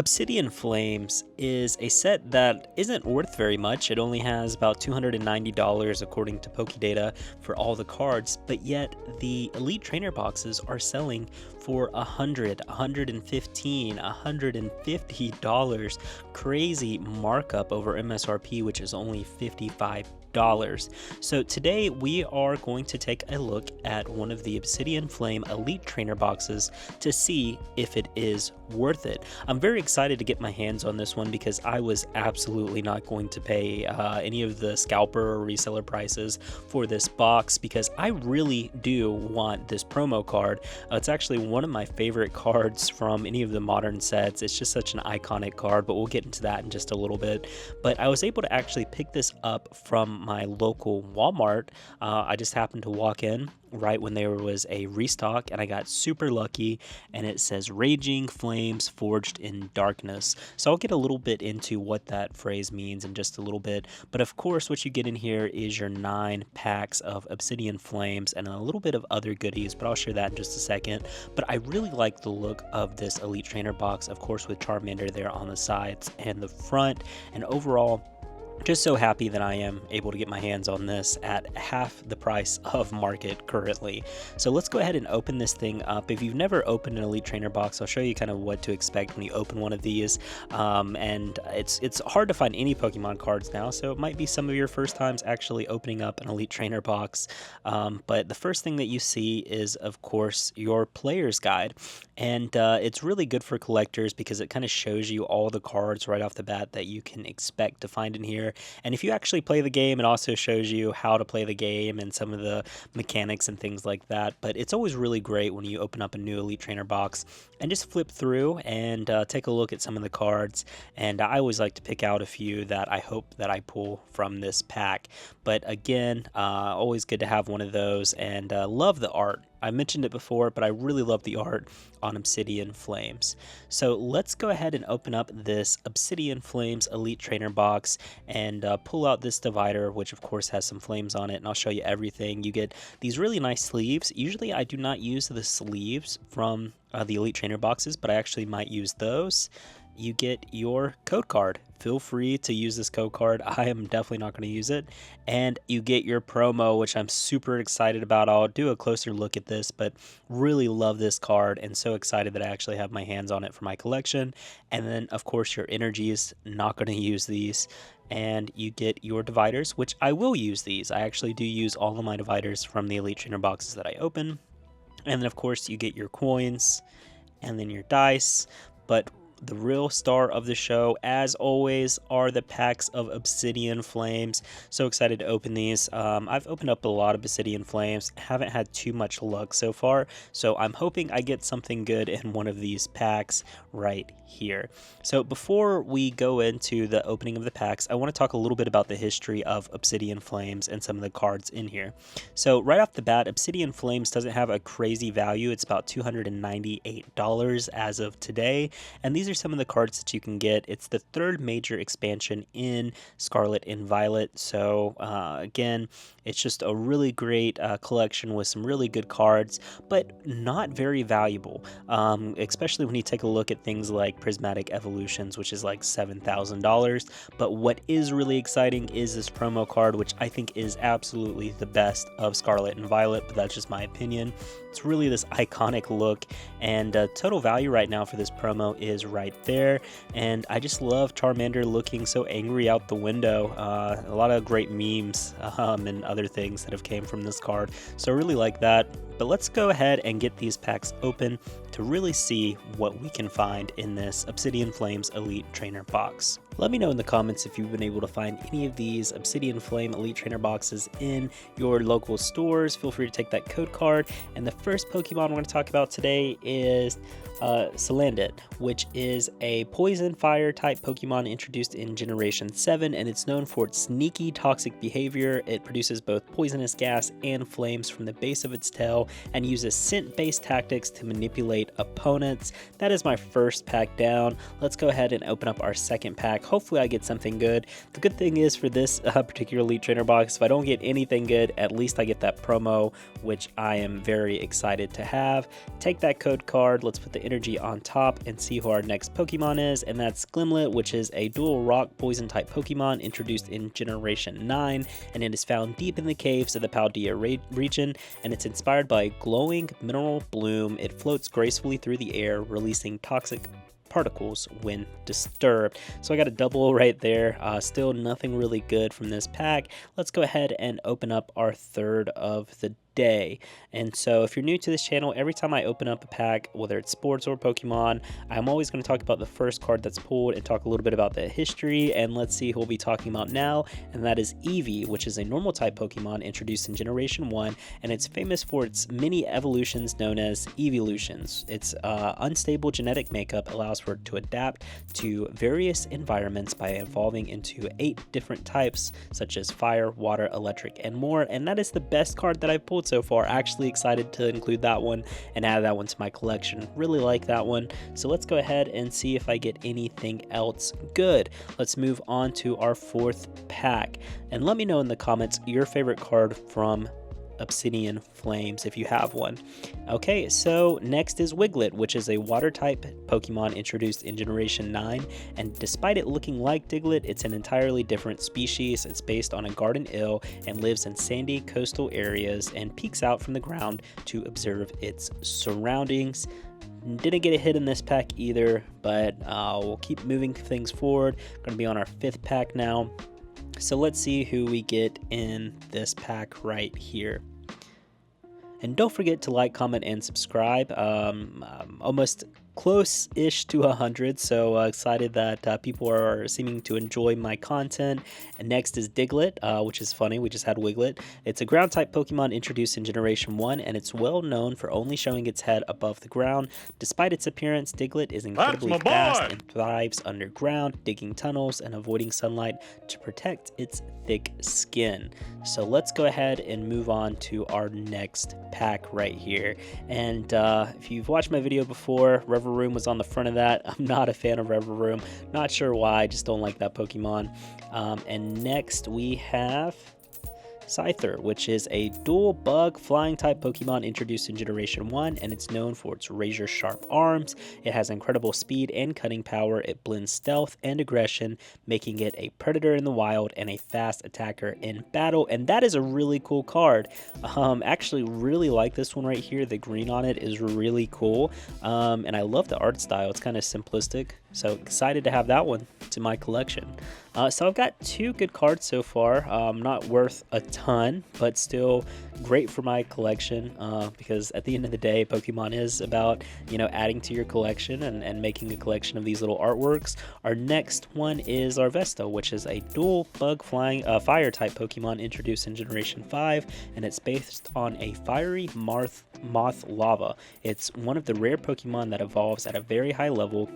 Obsidian Flames is a set that isn't worth very much. It only has about $290 according to Pokédata for all the cards, but yet the Elite Trainer boxes are selling for $100, $115, $150. Crazy markup over MSRP, which is only $55. So today we are going to take a look at one of the Obsidian Flame Elite Trainer boxes to see if it is worth it. I'm very excited to get my hands on this one because I was absolutely not going to pay any of the scalper or reseller prices for this box because I really do want this promo card. It's actually one of my favorite cards from any of the modern sets. It's just such an iconic card, but we'll get into that in just a little bit. But I was able to actually pick this up from my local Walmart. I just happened to walk in right when there was a restock and I got super lucky, and it says Raging Flames Forged in Darkness. So I'll get a little bit into what that phrase means in just a little bit, but of course what you get in here is your 9 packs of Obsidian Flames and a little bit of other goodies, but I'll share that in just a second. But I really like the look of this Elite Trainer box, of course with Charmander there on the sides and the front, and overall just so happy that I am able to get my hands on this at half the price of market currently. So let's go ahead and open this thing up. If you've never opened an Elite Trainer box, I'll show you kind of what to expect when you open one of these. And it's hard to find any Pokemon cards now, so it might be some of your first times actually opening up an Elite Trainer box. But the first thing that you see is, of course, your player's guide. And it's really good for collectors because it kind of shows you all the cards right off the bat that you can expect to find in here. And if you actually play the game, it also shows you how to play the game and some of the mechanics and things like that. But it's always really great when you open up a new Elite Trainer box and just flip through and take a look at some of the cards. And I always like to pick out a few that I hope that I pull from this pack. But again, always good to have one of those, and love the art. I mentioned it before, but I really love the art on Obsidian Flames. So let's go ahead and open up this Obsidian Flames Elite Trainer box and pull out this divider, which of course has some flames on it, and I'll show you everything. You get these really nice sleeves. Usually I do not use the sleeves from the Elite Trainer boxes, but I actually might use those. You get your code card. Feel free to use this code card. I am definitely not going to use it. And you get your promo, which I'm super excited about. I'll do a closer look at this, but really love this card and so excited that I actually have my hands on it for my collection. And then, of course, your energies. Not going to use these. And you get your dividers, which I will use these. I actually do use all of my dividers from the Elite Trainer boxes that I open. And then, of course, you get your coins and then your dice. But the real star of the show, as always, are the packs of Obsidian Flames. So excited to open these. I've opened up a lot of Obsidian Flames, haven't had too much luck so far, so I'm hoping I get something good in one of these packs right here. So before we go into the opening of the packs, I want to talk a little bit about the history of Obsidian Flames and some of the cards in here. So right off the bat, Obsidian Flames doesn't have a crazy value. It's about $298 as of today, and these are some of the cards that you can get. It's the third major expansion in Scarlet and Violet, so again, it's just a really great collection with some really good cards, but not very valuable, especially when you take a look at things like Prismatic Evolutions, which is like $7,000. But what is really exciting is this promo card, which I think is absolutely the best of Scarlet and Violet, but that's just my opinion. It's really this iconic look, and total value right now for this promo is right there. And I just love Charmander looking so angry out the window. A lot of great memes and other things that have came from this card, so I really like that. But let's go ahead and get these packs open to really see what we can find in this Obsidian Flames Elite Trainer box. Let me know in the comments if you've been able to find any of these Obsidian Flame Elite Trainer boxes in your local stores. Feel free to take that code card. And the first Pokemon we're going to talk about today is Salandit, which is a poison fire type Pokemon introduced in Generation 7, and it's known for its sneaky toxic behavior. It produces both poisonous gas and flames from the base of its tail and uses scent-based tactics to manipulate annihilate opponents. That is my first pack down. Let's go ahead and open up our second pack. Hopefully I get something good. The good thing is for this particular Elite Trainer box, if I don't get anything good, at least I get that promo, which I am very excited to have. Take that code card. Let's put the energy on top and see who our next Pokemon is, and that's Glimlet, which is a dual rock poison type Pokemon introduced in Generation 9, and it is found deep in the caves of the Paldea region, and it's inspired by glowing mineral bloom. It floats gracefully through the air, releasing toxic particles when disturbed. So I got a double right there. Still nothing really good from this pack. Let's go ahead and open up our third of the day. And so if you're new to this channel, every time I open up a pack, whether it's sports or Pokemon, I'm always going to talk about the first card that's pulled and talk a little bit about the history. And let's see who we'll be talking about now, and that is Eevee, which is a normal type Pokemon introduced in Generation 1, and it's famous for its many evolutions known as evolutions. Its unstable genetic makeup allows for it to adapt to various environments by evolving into 8 different types, such as fire, water, electric, and more. And that is the best card that I've pulled so far. Actually excited to include that one and add that one to my collection. Really like that one. So let's go ahead and see if I get anything else good. Let's move on to our fourth pack, and let me know in the comments your favorite card from Obsidian Flames if you have one. Okay, so next is Wiglet, which is a water type Pokemon introduced in Generation 9, and despite it looking like Diglett, it's an entirely different species. It's based on a garden eel and lives in sandy coastal areas and peeks out from the ground to observe its surroundings. Didn't get a hit in this pack either, but we'll keep moving things forward. Going to be on our fifth pack now. So let's see who we get in this pack right here. And don't forget to like, comment, and subscribe. Almost close-ish to 100, so excited that people are seeming to enjoy my content. And next is Diglett, which is funny, we just had Wiglet. It's a ground-type Pokemon introduced in Generation 1, and it's well known for only showing its head above the ground. Despite its appearance, Diglett is incredibly fast and thrives underground, digging tunnels and avoiding sunlight to protect its thick skin. So let's go ahead and move on to our next pack right here. And if you've watched my video before, Reverie was on the front of that. I'm not a fan of Reverie. Not sure why, I just don't like that Pokemon. And next we have Scyther, which is a dual bug flying type Pokemon introduced in Generation 1, and it's known for its razor sharp arms. It has incredible speed and cutting power. It blends stealth and aggression, making it a predator in the wild and a fast attacker in battle. And that is a really cool card. Actually really like this one right here. The green on it is really cool. And I love the art style. It's kind of simplistic. So excited to have that one to my collection. So I've got 2 good cards so far. Not worth a ton, but still great for my collection, because at the end of the day, Pokemon is about, you know, adding to your collection and making a collection of these little artworks. Our next one is Arvesta, which is a dual bug flying fire type Pokemon introduced in Generation 5, and it's based on a fiery moth lava. It's one of the rare Pokemon that evolves at a very high level,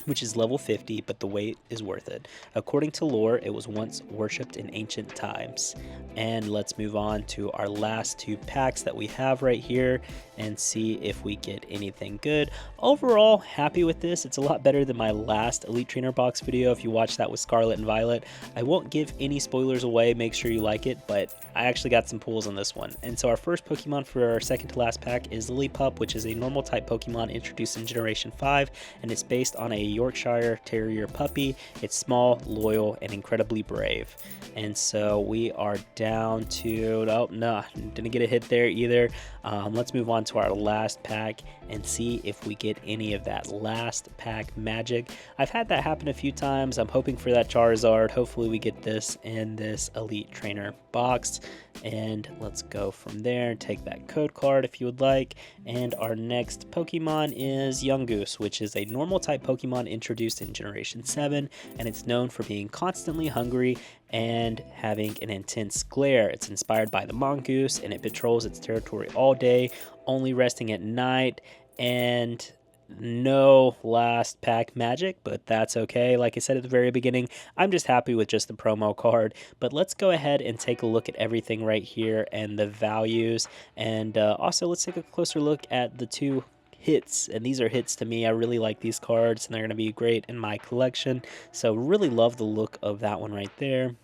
which is level 50, but the wait is worth it. According to lore, it was once worshipped in ancient times. And let's move on to our last 2 packs that we have right here and see if we get anything good. Overall, happy with this. It's a lot better than my last Elite Trainer box video. If you watched that with Scarlet and Violet, I won't give any spoilers away. Make sure you like it, but I actually got some pulls on this one. And so our first Pokemon for our second to last pack is Lillipup, which is a normal type Pokemon introduced in Generation 5, and it's based on a Yorkshire Terrier puppy. It's small, loyal, and incredibly brave. And so we are down to, oh no, didn't get a hit there either. Let's move on to our last pack and see if we get any of that last pack magic. I've had that happen a few times. I'm hoping for that Charizard. Hopefully we get this in this Elite Trainer box. And let's go from there. Take that code card if you would like. And our next Pokemon is Yungoos, which is a normal type Pokemon introduced in Generation 7, and it's known for being constantly hungry and having an intense glare. It's inspired by the mongoose, and it patrols its territory all day, only resting at night. And no last pack magic, but that's okay. Like I said at the very beginning, I'm just happy with just the promo card. But let's go ahead and take a look at everything right here and the values, and also let's take a closer look at the 2 hits, and these are hits to me. I really like these cards, and they're going to be great in my collection. So really love the look of that one right there.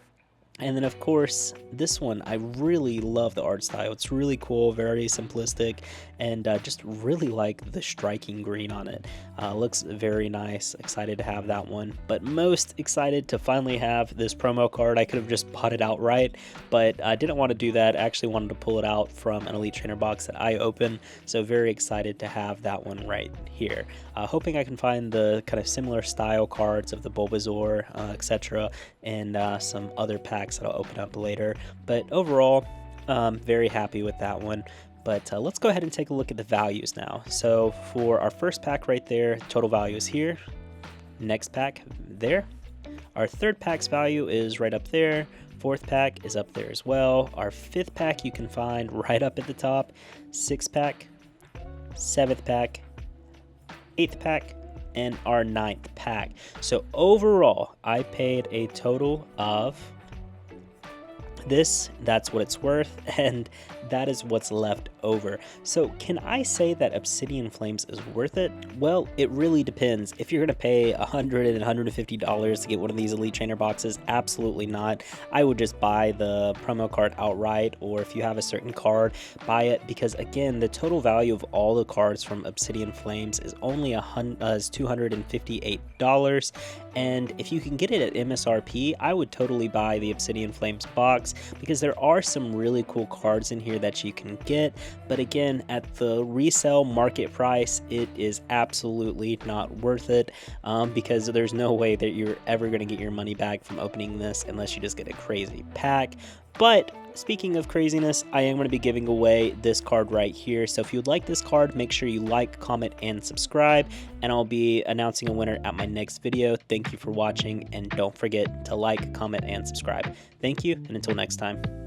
And then, of course, this one, I really love the art style. It's really cool, very simplistic, and just really like the striking green on it. Looks very nice. Excited to have that one. But most excited to finally have this promo card. I could have just bought it outright, but I didn't want to do that. I actually wanted to pull it out from an Elite Trainer box that I opened. So very excited to have that one right here. Hoping I can find the kind of similar style cards of the Bulbasaur, etc., and some other packs that I'll open up later. But overall, very happy with that one. But let's go ahead and take a look at the values now. So for our first pack right there, total value is here. Next pack there. Our third pack's value is right up there. Fourth pack is up there as well. Our fifth pack you can find right up at the top. Sixth pack, seventh pack, eighth pack, and our ninth pack. So overall, I paid a total of this. That's what it's worth, and that is what's left over. So can I say that Obsidian Flames is worth it? Well, it really depends. If you're going to pay $100 and $150 to get one of these Elite Trainer boxes, absolutely not. I would just buy the promo card outright, or if you have a certain card, buy it, because again, the total value of all the cards from Obsidian Flames is only $258, and if you can get it at MSRP, I would totally buy the Obsidian Flames box, because there are some really cool cards in here that you can get, but again, at the resale market price, it is absolutely not worth it, because there's no way that you're ever going to get your money back from opening this unless you just get a crazy pack. But speaking of craziness, I am going to be giving away this card right here. So if you'd like this card, make sure you like, comment, and subscribe, and I'll be announcing a winner at my next video. Thank you for watching, and don't forget to like, comment, and subscribe. Thank you, and until next time.